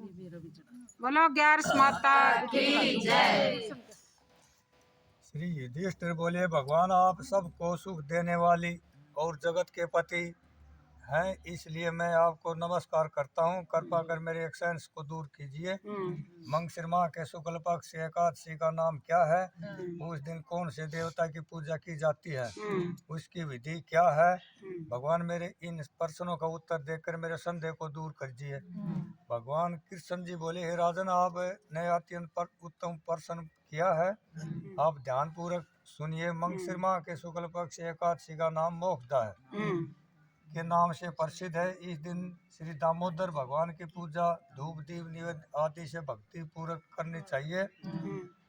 बोलो ग्यारस माता की जय। श्री युधिष्ठिर बोले, भगवान आप सबको सुख देने वाली और जगत के पति हैं, इसलिए मैं आपको नमस्कार करता हूँ। कृपा कर मेरे एक्सेंस को दूर कीजिए। मंगशिर माह के शुक्ल पक्ष एकादशी का नाम क्या है? उस दिन कौन से देवता की पूजा की जाती है? उसकी विधि क्या है? भगवान मेरे इन प्रश्नों का उत्तर देकर मेरे संदेह को दूर कीजिए। भगवान कृष्ण जी बोले, हे राजन, आपने अत्यंत उत्तम प्रश्न किया है। आप ध्यान पूर्वक सुनिए। मंगशिर माह के शुक्ल पक्ष एकादशी का नाम मोक्षदा है के नाम से प्रसिद्ध है। इस दिन श्री दामोदर भगवान की पूजा धूप दीप निवेद आदि से भक्ति पूर्वक करनी चाहिए।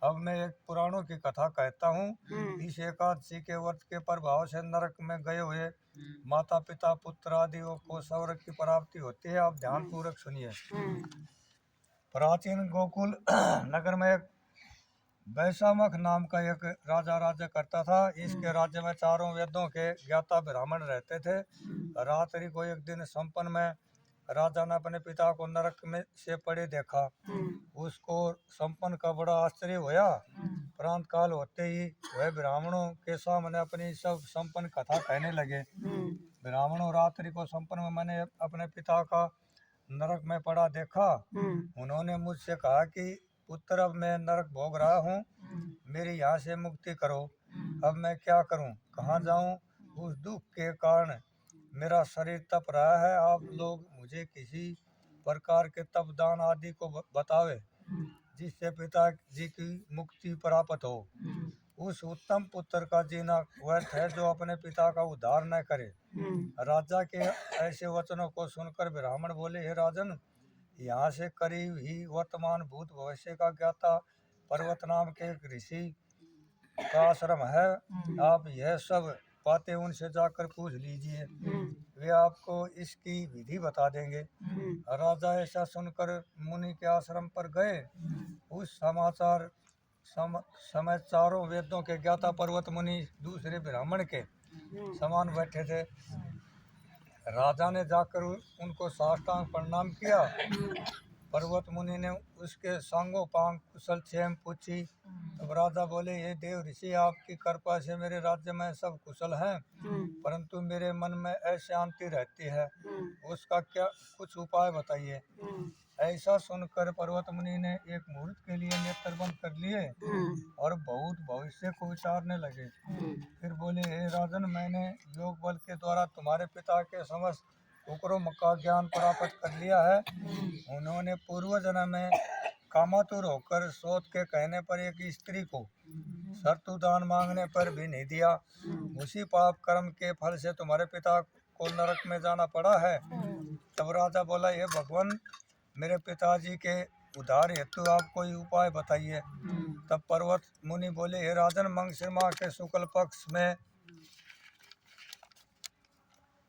अब मैं एक पुराणों की कथा कहता हूँ। इस एकादशी के व्रत के प्रभाव से नरक में गए हुए माता पिता पुत्र आदि को स्वर्ग की प्राप्ति होती है। आप ध्यान पूर्वक सुनिए। प्राचीन गोकुल नगर में एक वैशामख नाम का एक राजा राज्य करता था। इसके राज्य में चारों वेदों के ज्ञाता ब्राह्मण रहते थे। रात्रि को एक दिन संपन्न में राजा ने अपने पिता को नरक में से पड़े देखा। उसको संपन्न का बड़ा आश्चर्य हुआ। प्रांत काल होते ही वह ब्राह्मणों के सामने अपनी सब संपन्न कथा कहने लगे। ब्राह्मणों, रात्रि को संपन्न में मैंने अपने पिता का नरक में पड़ा देखा। उन्होंने मुझसे कहा कि पुत्र, अब मैं नरक भोग रहा हूँ, मेरी यहाँ से मुक्ति करो। अब मैं क्या करूँ, कहाँ जाऊँ? उस दुख के कारण मेरा शरीर तप रहा है। आप लोग मुझे किसी प्रकार के तप दान आदि को बतावे जिससे पिताजी की मुक्ति प्राप्त हो। उस उत्तम पुत्र का जीना व्यर्थ है जो अपने पिता का उद्धार न करे। राजा के ऐसे वचनों को सुनकर ब्राह्मण बोले, हे राजन, यहाँ से करीब ही वर्तमान भूत भविष्य का ज्ञाता पर्वत नाम के एक ऋषि का आश्रम है। आप यह सब बातें उनसे जाकर पूछ लीजिए, वे आपको इसकी विधि बता देंगे। राजा ऐसा सुनकर मुनि के आश्रम पर गए। उस समय चारों वेदों के ज्ञाता पर्वत मुनि दूसरे ब्राह्मण के समान बैठे थे। राजा ने जाकर उनको साष्टांग प्रणाम किया। पर्वत मुनि ने उसके सांगोपांग कुशल क्षेम पूछी। तब राजा बोले, ये देव ऋषि, आपकी कृपा से मेरे राज्य में सब कुशल हैं, परंतु मेरे मन में अशांति रहती है, उसका क्या कुछ उपाय बताइए। ऐसा सुनकर पर्वत मुनि ने एक मुहूर्त के लिए नेत्र बंद कर लिए और बहुत भविष्य को विचारने लगे। फिर बोले, हे राजन, मैंने योग बल के द्वारा तुम्हारे पिता के समस्त उपक्रम का ज्ञान प्राप्त कर लिया है। उन्होंने पूर्व जन्म में कामातुर होकर सोच के कहने पर एक स्त्री को शर्तु दान मांगने पर भी नहीं दिया। उसी पाप कर्म के फल से तुम्हारे पिता को नरक में जाना पड़ा है। तब राजा बोला, ये भगवान, मेरे पिताजी के उद्धार हेतु आप कोई उपाय बताइए। तब पर्वत मुनि बोले, हे राजन, मंगशिर माह के शुक्ल पक्ष में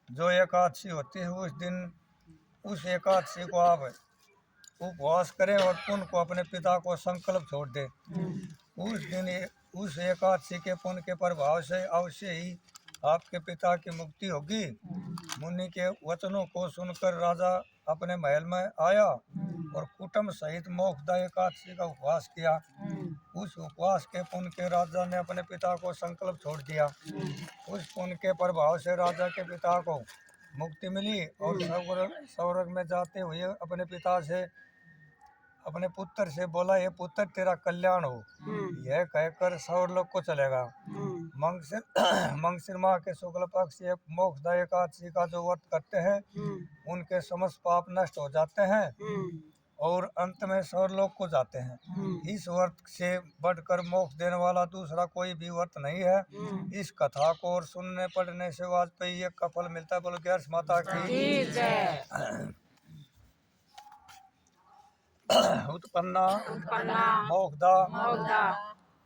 जो एकादशी होती है उस एकादशी को आप उपवास करें और पुण्य को अपने पिता को संकल्प छोड़ दे। उस एकादशी के पुण्य के प्रभाव से अवश्य ही आपके पिता की मुक्ति होगी। मुनि के वचनों को सुनकर राजा अपने महल में आया और कुटुंब सहित मोक्षदा एकादशी का उपवास किया। उस उपवास के पुण्य के राजा ने अपने पिता को संकल्प छोड़ दिया। उस पुण्य के प्रभाव से राजा के पिता को मुक्ति मिली और स्वर्ग में जाते हुए अपने पुत्र से बोला, ये पुत्र, तेरा कल्याण हो। यह कहकर स्वर्गलोक को चलेगा। मंगशिर माह के शुक्ल पक्ष मोक्षदा एकादशी का जो व्रत करते हैं उनके समस्त पाप नष्ट हो जाते हैं और अंत में स्वर्गलोक को जाते हैं। इस व्रत से बढ़कर मोक्ष देने वाला दूसरा कोई भी व्रत नहीं है। इस कथा को और सुनने पढ़ने से वाजपेयी का फल मिलता है। बोलो ग्यारस माता की जय। उत्पन्ना मोक्षदा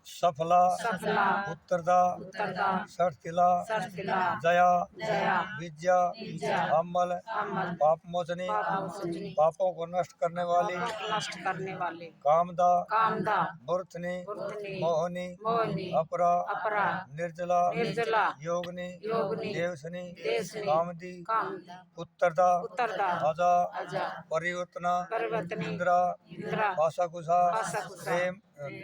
सफला सफला उत्तरदा उत्तरदा सठतिला सरसिला जया जया विद्या विद्या अमल अमल पाप मोचनी पापमोचनी पापों को नष्ट करने वाली पापों को नष्ट करने वाले कामदा कामदा मूर्धनि मूर्धनि मोहनी मोहिनी अपरा अपरा निर्जला निर्जला योगिनी योगिनी देवसनी देशनी कामदी कामदा उत्तरदा उत्तरदा अजा अजा परिवर्तना परिवर्तनी इंद्रा इंद्रा पासाकुशा पासाकुशा, प्रेम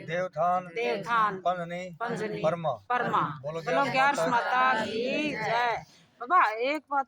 देवथान देवथान पंजनी पंजनी परमा परमा। बोलो बोलो ग्यारस ग्यारस माता माता की जय। बाबा एक बात